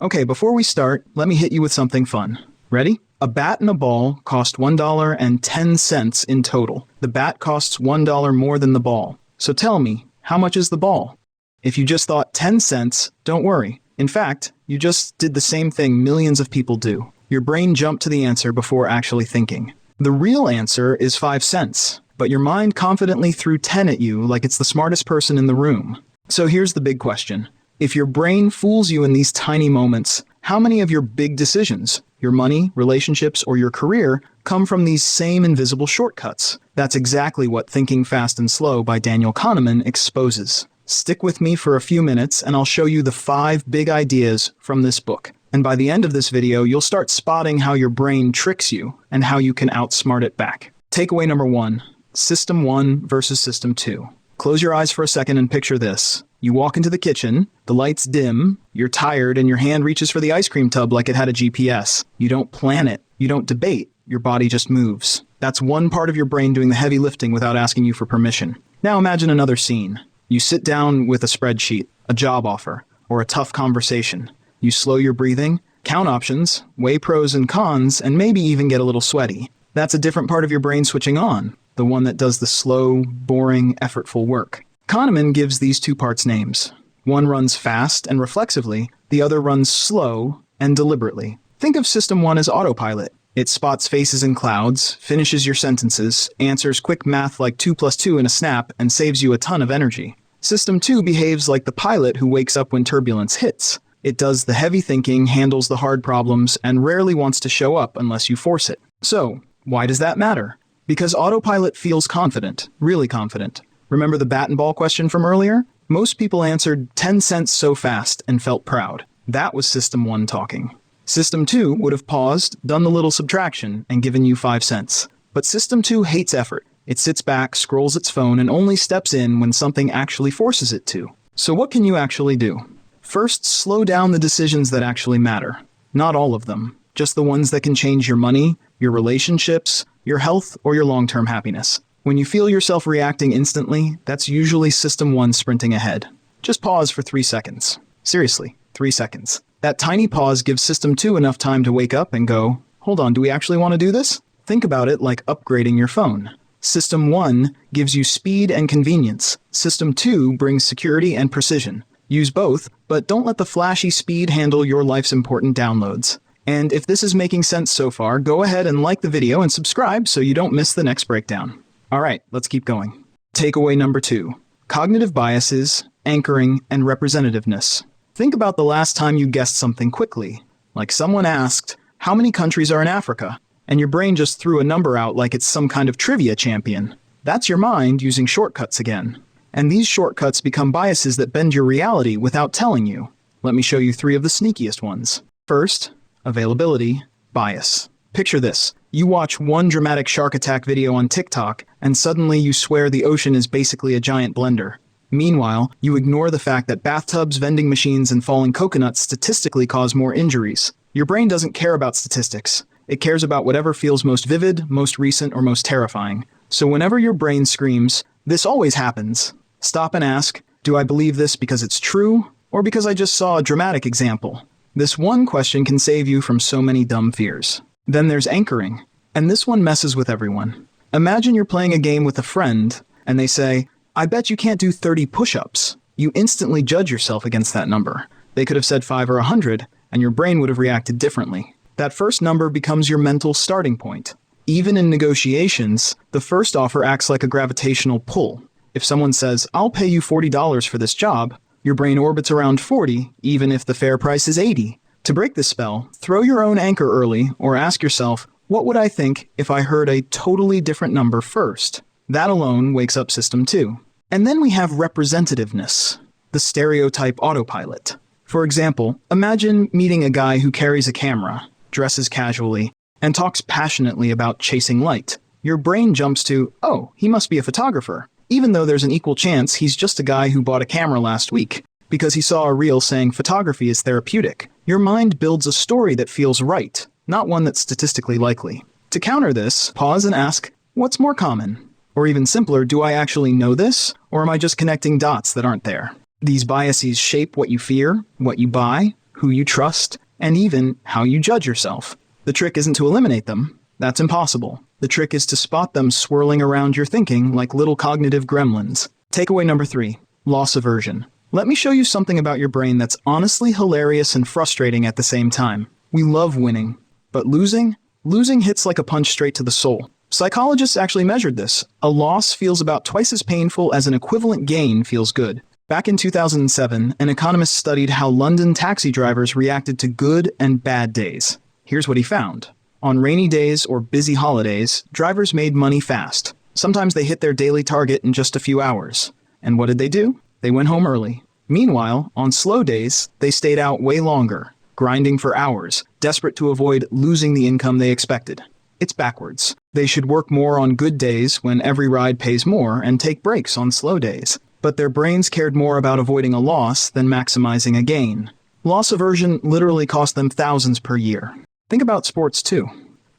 Okay, before we start, let me hit you with something fun. Ready? A bat and a ball cost $1.10 in total. The bat costs $1 more than the ball. So tell me, how much is the ball? If you just thought 10 cents, don't worry. In fact, you just did the same thing millions of people do. Your brain jumped to the answer before actually thinking. The real answer is 5 cents, but your mind confidently threw 10 at you like it's the smartest person in the room. So here's the big question. If your brain fools you in these tiny moments, how many of your big decisions, your money, relationships, or your career, come from these same invisible shortcuts? That's exactly what Thinking Fast and Slow by Daniel Kahneman exposes. Stick with me for a few minutes and I'll show you the 5 big ideas from this book. And by the end of this video, you'll start spotting how your brain tricks you and how you can outsmart it back. Takeaway number 1, System 1 versus System 2. Close your eyes for a second and picture this. You walk into the kitchen, the lights dim, you're tired, and your hand reaches for the ice cream tub like it had a GPS. You don't plan it, you don't debate, your body just moves. That's one part of your brain doing the heavy lifting without asking you for permission. Now imagine another scene. You sit down with a spreadsheet, a job offer, or a tough conversation. You slow your breathing, count options, weigh pros and cons, and maybe even get a little sweaty. That's a different part of your brain switching on, the one that does the slow, boring, effortful work. Kahneman gives these 2 parts names. One runs fast and reflexively, the other runs slow and deliberately. Think of System 1 as autopilot. It spots faces in clouds, finishes your sentences, answers quick math like 2 plus 2 in a snap, and saves you a ton of energy. System 2 behaves like the pilot who wakes up when turbulence hits. It does the heavy thinking, handles the hard problems, and rarely wants to show up unless you force it. So, why does that matter? Because autopilot feels confident, really confident. Remember the bat and ball question from earlier? Most people answered 10 cents so fast and felt proud. That was System 1 talking. System 2 would have paused, done the little subtraction, and given you 5 cents. But System 2 hates effort. It sits back, scrolls its phone, and only steps in when something actually forces it to. So what can you actually do? First, slow down the decisions that actually matter. Not all of them. Just the ones that can change your money, your relationships, your health, or your long-term happiness. When you feel yourself reacting instantly, that's usually System 1 sprinting ahead. Just pause for 3 seconds. Seriously, 3 seconds. That tiny pause gives System 2 enough time to wake up and go, hold on, do we actually want to do this? Think about it like upgrading your phone. System 1 gives you speed and convenience. System 2 brings security and precision. Use both, but don't let the flashy speed handle your life's important downloads. And if this is making sense so far, go ahead and like the video and subscribe so you don't miss the next breakdown. Alright, let's keep going. Takeaway number 2. Cognitive biases, anchoring, and representativeness. Think about the last time you guessed something quickly. Like someone asked, how many countries are in Africa? And your brain just threw a number out like it's some kind of trivia champion. That's your mind using shortcuts again. And these shortcuts become biases that bend your reality without telling you. Let me show you 3 of the sneakiest ones. First, availability bias. Picture this. You watch one dramatic shark attack video on TikTok, and suddenly you swear the ocean is basically a giant blender. Meanwhile, you ignore the fact that bathtubs, vending machines, and falling coconuts statistically cause more injuries. Your brain doesn't care about statistics. It cares about whatever feels most vivid, most recent, or most terrifying. So whenever your brain screams, "This always happens," stop and ask, do I believe this because it's true, or because I just saw a dramatic example? This one question can save you from so many dumb fears. Then there's anchoring, and this one messes with everyone. Imagine you're playing a game with a friend, and they say, I bet you can't do 30 push-ups. You instantly judge yourself against that number. They could have said 5 or 100, and your brain would have reacted differently. That first number becomes your mental starting point. Even in negotiations, the first offer acts like a gravitational pull. If someone says, I'll pay you $40 for this job, your brain orbits around 40, even if the fair price is 80. To break this spell, throw your own anchor early, or ask yourself, what would I think if I heard a totally different number first? That alone wakes up System 2. And then we have representativeness, the stereotype autopilot. For example, imagine meeting a guy who carries a camera, dresses casually, and talks passionately about chasing light. Your brain jumps to, oh, he must be a photographer, even though there's an equal chance he's just a guy who bought a camera last week, because he saw a reel saying photography is therapeutic. Your mind builds a story that feels right, not one that's statistically likely. To counter this, pause and ask, what's more common? Or even simpler, do I actually know this, or am I just connecting dots that aren't there? These biases shape what you fear, what you buy, who you trust, and even how you judge yourself. The trick isn't to eliminate them. That's impossible. The trick is to spot them swirling around your thinking like little cognitive gremlins. Takeaway number 3, loss aversion. Let me show you something about your brain that's honestly hilarious and frustrating at the same time. We love winning, but losing hits like a punch straight to the soul. Psychologists actually measured this. A loss feels about twice as painful as an equivalent gain feels good. Back in 2007, an economist studied how London taxi drivers reacted to good and bad days. Here's what he found. On rainy days or busy holidays, drivers made money fast. Sometimes they hit their daily target in just a few hours. And what did they do? They went home early. Meanwhile, on slow days, they stayed out way longer, grinding for hours, desperate to avoid losing the income they expected. It's backwards. They should work more on good days when every ride pays more and take breaks on slow days. But their brains cared more about avoiding a loss than maximizing a gain. Loss aversion literally cost them thousands per year. Think about sports too.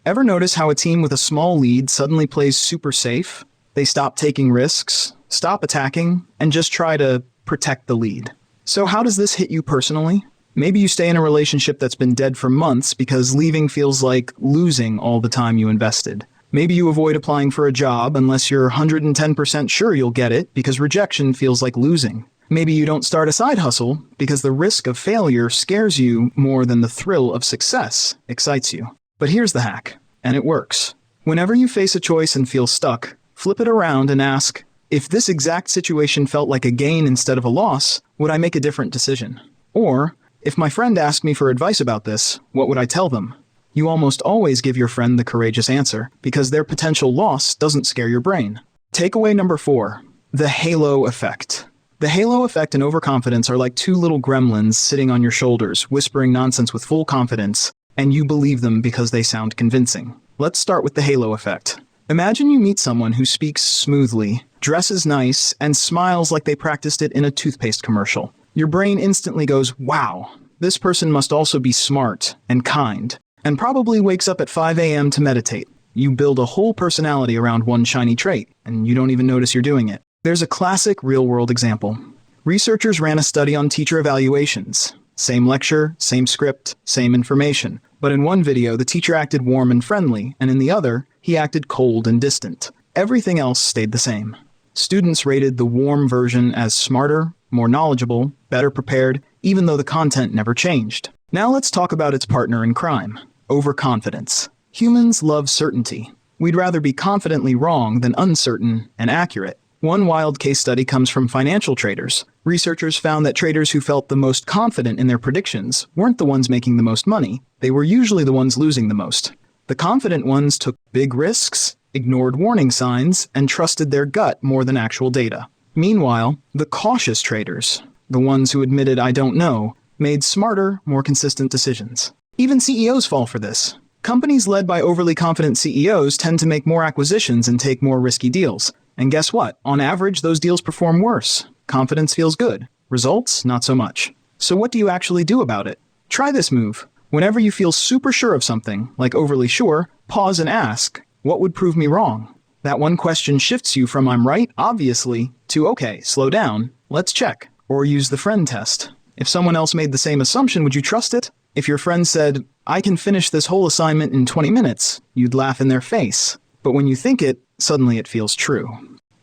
Ever notice how a team with a small lead suddenly plays super safe? They stop taking risks, stop attacking, and just try to protect the lead. So how does this hit you personally? Maybe you stay in a relationship that's been dead for months because leaving feels like losing all the time you invested. Maybe you avoid applying for a job unless you're 110% sure you'll get it because rejection feels like losing. Maybe you don't start a side hustle because the risk of failure scares you more than the thrill of success excites you. But here's the hack, and it works. Whenever you face a choice and feel stuck, flip it around and ask, if this exact situation felt like a gain instead of a loss, would I make a different decision? Or, if my friend asked me for advice about this, what would I tell them? You almost always give your friend the courageous answer because their potential loss doesn't scare your brain. Takeaway number 4, the halo effect. The halo effect and overconfidence are like two little gremlins sitting on your shoulders, whispering nonsense with full confidence, and you believe them because they sound convincing. Let's start with the halo effect. Imagine you meet someone who speaks smoothly, dresses nice, and smiles like they practiced it in a toothpaste commercial. Your brain instantly goes, wow, this person must also be smart and kind, and probably wakes up at 5 a.m. to meditate. You build a whole personality around one shiny trait, and you don't even notice you're doing it. There's a classic real-world example. Researchers ran a study on teacher evaluations. Same lecture, same script, same information. But in one video, the teacher acted warm and friendly, and in the other, he acted cold and distant. Everything else stayed the same. Students rated the warm version as smarter, more knowledgeable, better prepared, even though the content never changed. Now let's talk about its partner in crime, overconfidence. Humans love certainty. We'd rather be confidently wrong than uncertain and accurate. One wild case study comes from financial traders. Researchers found that traders who felt the most confident in their predictions weren't the ones making the most money. They were usually the ones losing the most. The confident ones took big risks, ignored warning signs, and trusted their gut more than actual data. Meanwhile, the cautious traders, the ones who admitted "I don't know," made smarter, more consistent decisions. Even CEOs fall for this. Companies led by overly confident CEOs tend to make more acquisitions and take more risky deals. And guess what? On average, those deals perform worse. Confidence feels good. Results, not so much. So what do you actually do about it? Try this move. Whenever you feel super sure of something, like overly sure, pause and ask, what would prove me wrong? That one question shifts you from "I'm right, obviously," to "Okay, slow down, let's check." Or use the friend test. If someone else made the same assumption, would you trust it? If your friend said, "I can finish this whole assignment in 20 minutes, you'd laugh in their face. But when you think it, suddenly it feels true.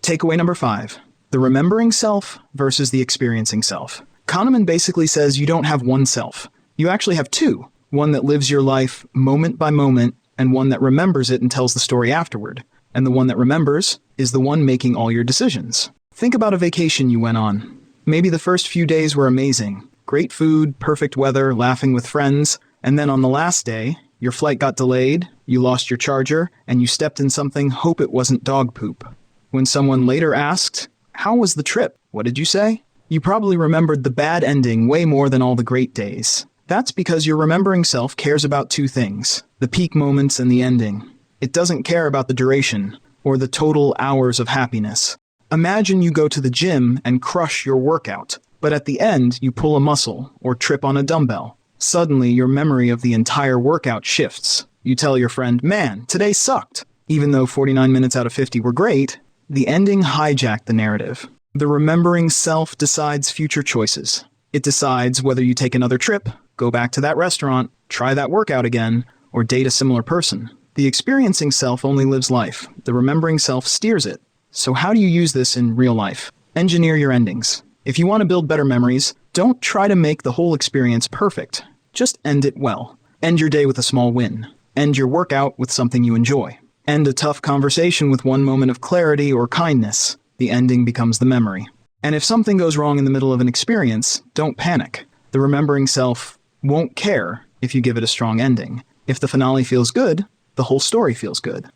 Takeaway number 5, the remembering self versus the experiencing self. Kahneman basically says you don't have one self. You actually have two. One that lives your life moment by moment, and one that remembers it and tells the story afterward. And the one that remembers is the one making all your decisions. Think about a vacation you went on. Maybe the first few days were amazing. Great food, perfect weather, laughing with friends. And then on the last day, your flight got delayed, you lost your charger, and you stepped in something, hope it wasn't dog poop. When someone later asked, "How was the trip?" What did you say? You probably remembered the bad ending way more than all the great days. That's because your remembering self cares about two things, the peak moments and the ending. It doesn't care about the duration or the total hours of happiness. Imagine you go to the gym and crush your workout, but at the end you pull a muscle or trip on a dumbbell. Suddenly your memory of the entire workout shifts. You tell your friend, "Man, today sucked." Even though 49 minutes out of 50 were great, the ending hijacked the narrative. The remembering self decides future choices. It decides whether you take another trip, go back to that restaurant, try that workout again, or date a similar person. The experiencing self only lives life. The remembering self steers it. So how do you use this in real life? Engineer your endings. If you want to build better memories, don't try to make the whole experience perfect. Just end it well. End your day with a small win. End your workout with something you enjoy. End a tough conversation with one moment of clarity or kindness. The ending becomes the memory. And if something goes wrong in the middle of an experience, don't panic. The remembering self won't care if you give it a strong ending. If the finale feels good, the whole story feels good.